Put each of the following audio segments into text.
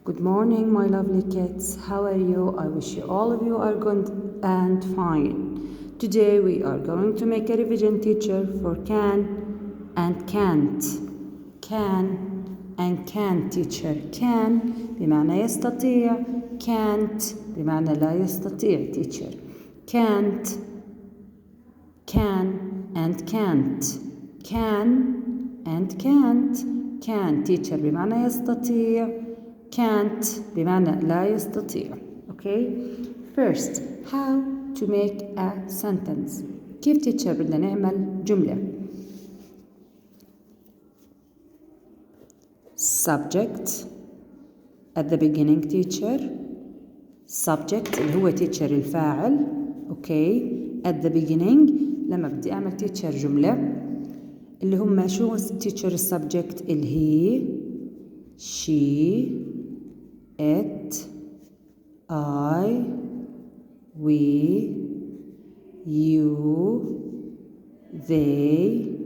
Good morning, my lovely kids. How are you? I wish all of you are good and fine. Today we are going to make a revision teacher for can and can't. Can and can't teacher. Can بمعنى يستطيع. Can't بمعنى لا يستطيع teacher. Can't. Can and can't. Can and can't. Can teacher بمعنى يستطيع. Can't بمعنى لا يستطيع. Okay. First, how to make a sentence. كيف teacher بدنا نعمل جملة. Subject at the beginning teacher. Subject اللي هو teacher الفاعل. Okay. At the beginning لما بدي أعمل teacher جملة اللي هم شو teacher السبجكت اللي هي she, it, I, we, you, they.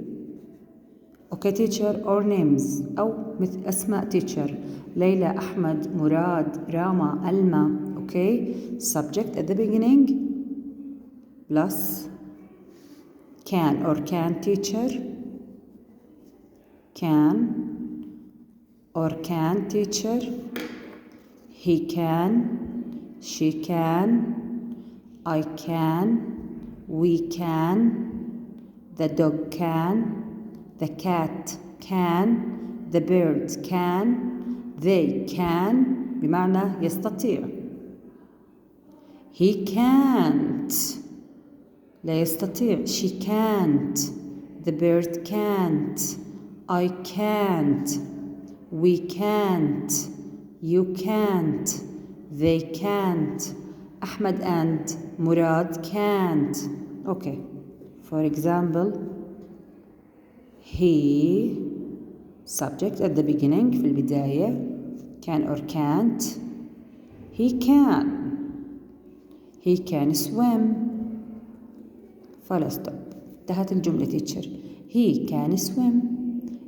Okay teacher or names أو مثل أسماء teacher ليلى, أحمد, مراد, راما, ألما. Okay. Subject at the beginning plus can or can teacher. Can or can teacher. He can, she can, I can, we can, the dog can, the cat can, the bird can, they can بمعنى يستطيع. He can't لا يستطيع. She can't. The bird can't. I can't. We can't. You can't. They can't. Ahmed and Murad can't. Okay. For example, he subject at the beginning في البداية can or can't. He can. He can swim. Full stop. انتهت الجملة teacher. He can swim.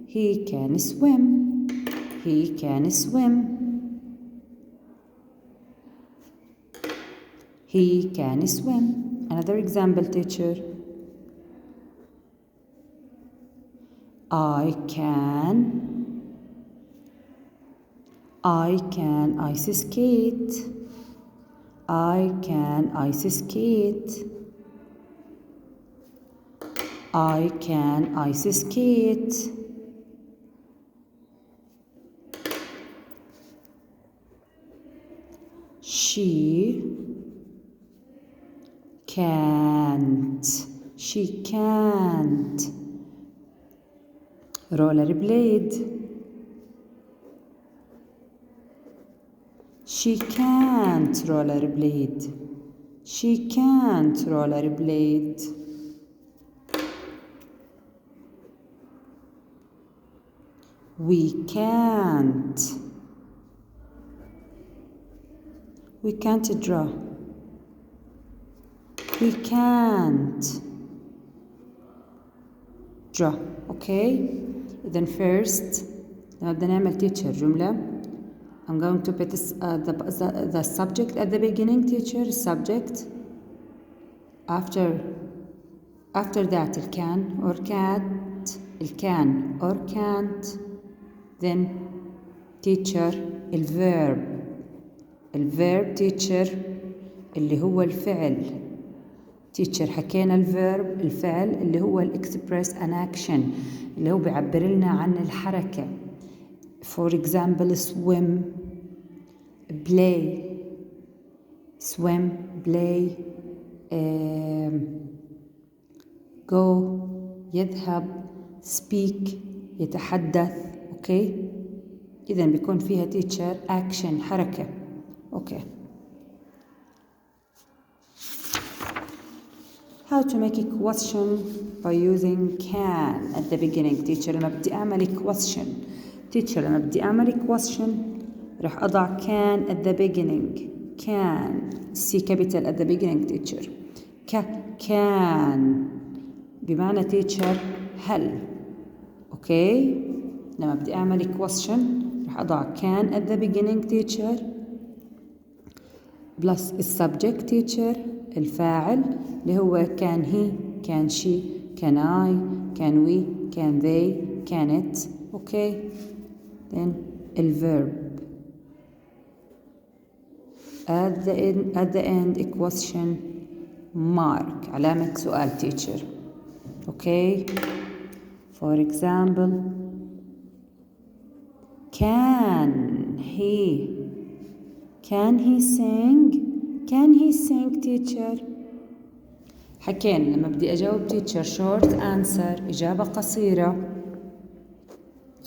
He can swim. He can swim. He can swim. Another example teacher. I can ice skate. I can ice skate. I can ice skate. She can't. She can't. Rollerblade. She can't rollerblade. She can't rollerblade. We can't. We can't draw. We can't draw. Okay. Then first بدنا نعمل teacher جملة. I'm going to put the subject at the beginning teacher. Subject. After that el can or can't. El can or can't. Then teacher el verb. الverb teacher اللي هو الفعل. teacher حكينا الفعل اللي هو express an action اللي هو بيعبر لنا عن الحركة. For example swim, play. Swim, play, go, يذهب, speak, يتحدث. okay. إذا بيكون فيها teacher action حركة. okay. How to make a question by using can at the beginning teacher. لما بدي أعمل question teacher لما بدي أعمل question رح أضع can at the beginning. Can C capital at the beginning teacher. Can بمعنى teacher هل. okay. لما بدي أعمل question رح راح أضع can at the beginning teacher plus السبجكت teacher الفاعل اللي هو can he can she can I can we can they can it okay then الverb at the end a question mark علامة سؤال teacher okay for example can he sing teacher حكينا لما بدي أجاوب teacher short answer إجابة قصيرة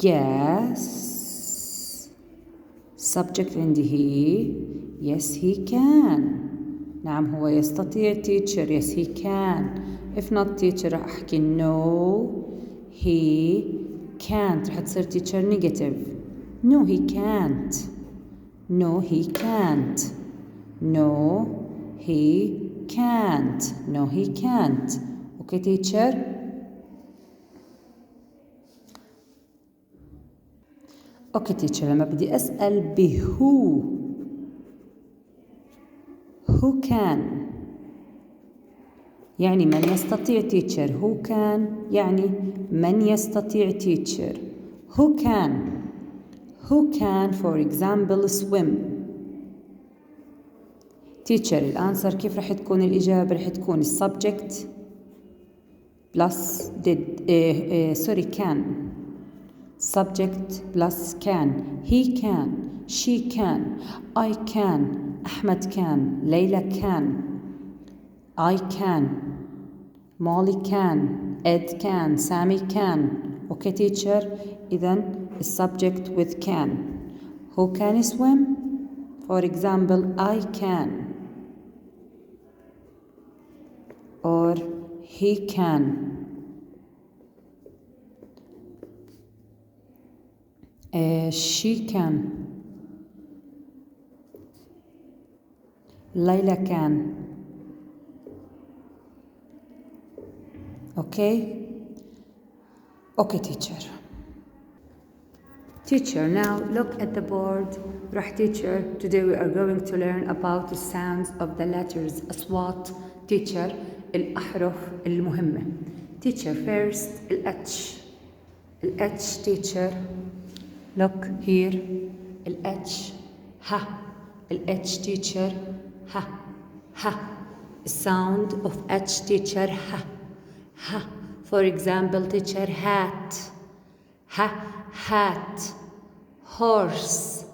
yes subject عندي he yes he can نعم هو يستطيع teacher yes he can if not teacher راح أحكي no he can't راح تصير teacher negative no he can't no he can't no he can't no he can't okay teacher okay teacher لما بدي أسأل who can يعني من يستطيع teacher who can يعني من يستطيع teacher who can for example swim teacher الانسر كيف رح تكون الإجابة رح تكون السبجكت plus can subject plus can he can she can I can أحمد can ليلى can I can Molly can Ed can Sammy can okay teacher إذن السبجكت with can who can swim for example I can or he can she can Layla can okay teacher now look at the board راح teacher today we are going to learn about the sounds of the letters أصوات teacher الأحرف المهمة teacher first الH teacher look here الH ha الH teacher ha sound of H teacher ha for example teacher hat hat horse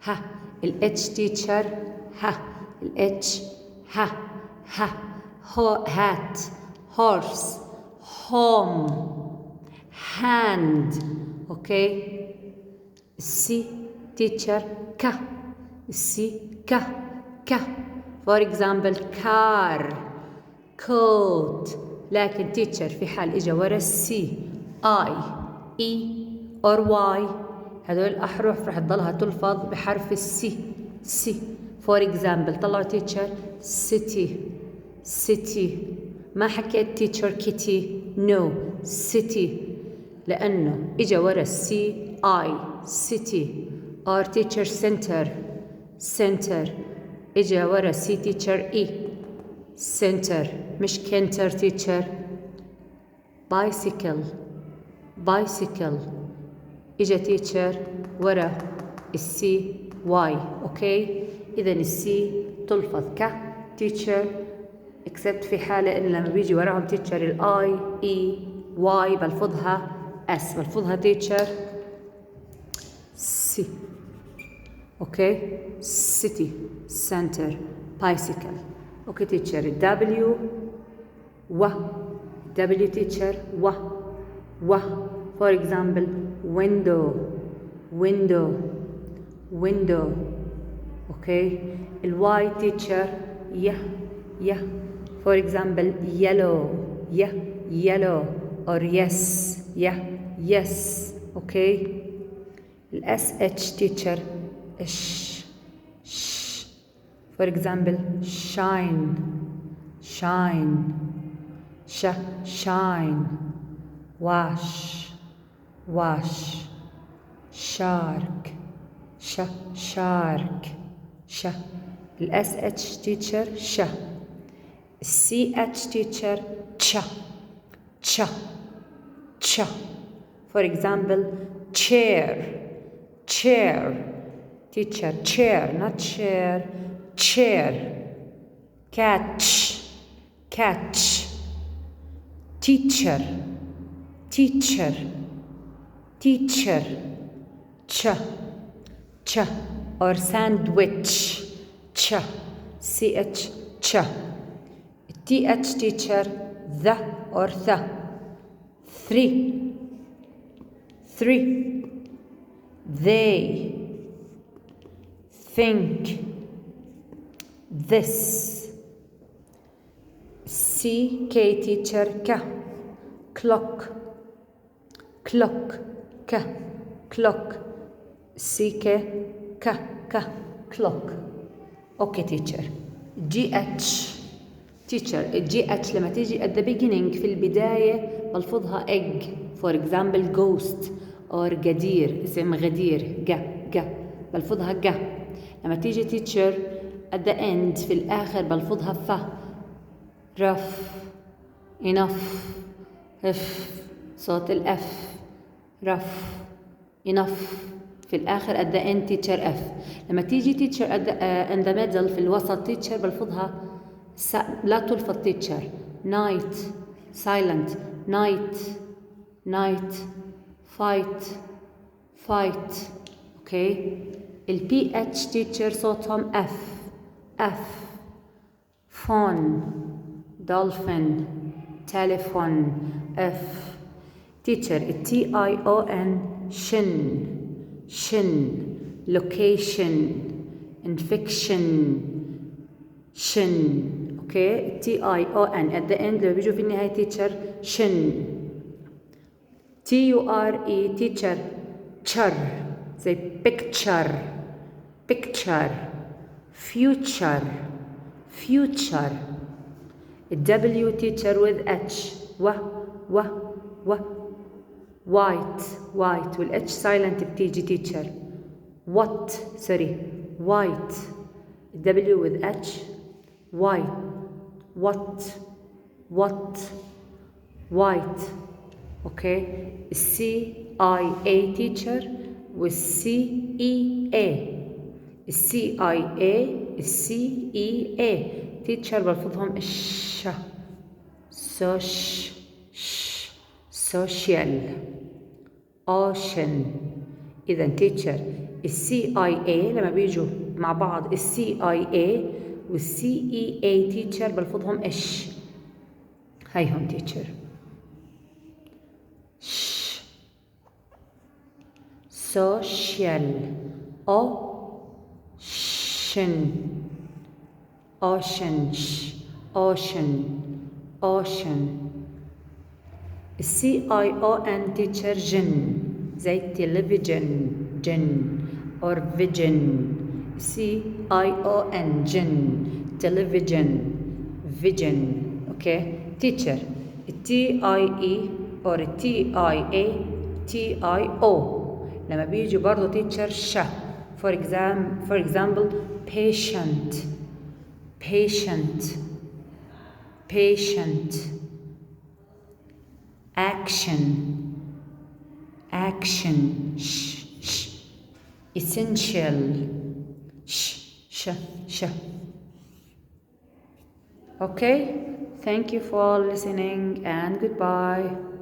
ha الH teacher ha الH ha hat horse home hand okay C teacher ka for example car coat لكن teacher في حال إجا ورا السي I E or Y هذول الأحرف رح تضلها تلفظ بحرف السي for example طلعوا teacher city ما حكيت teacher kitty no city لأنه إجا ورا السي I city or teacher center إجا ورا سي teacher E center مش كنتر teacher bicycle إجا teacher ورا السي واي اوكي إذا السي تلفظ ك teacher except في حالة إن لما بيجي وراهم teacher الاي اي واي بلفظها اس بلفظها teacher سي اوكي city center bicycle اوكي teacher W teacher و for example window okay الواي teacher يه for example yellow or yes okay الاس اتش teacher sh for example shine shine wash shark shark الاس اتش teacher السي اتش teacher ch for example chair teacher chair not chair catch teacher ch or sandwich ch th teacher the or the three they think this ck teacher clock ck clock اوكي teacher GH teacher GH لما تيجي at the beginning في البداية بلفظها egg for example ghost or غدير اسم غدير جا بلفظها جا لما تيجي teacher at the end في الآخر بلفظها ف rough enough صوت الأف rough enough في الآخر at the end teacher F لما تيجي teacher in the middle في الوسط teacher بلفظها لا تلفظ teacher night silent night fight okay ال PH teacher صوتهم F phone dolphin telephone F teacher ال TION shin location infection okay TION at the end لما بيجوا في النهاية teacher shin TURE teacher char زي picture future W teacher with H white والH silent بتيجي teacher white W with H white okay CIA teacher والCEA الCEA teacher بلفظهم social ocean إذا teacher CIA لما بيجوا مع بعض CIA والCEA teacher بلفظهم هايهم teacher social ocean CION teacher جن زي television جن or vision CION جن television vision okay teacher TIE or TIA TIO لما بيجي برضو teacher for example patient action essential okay thank you for listening and goodbye.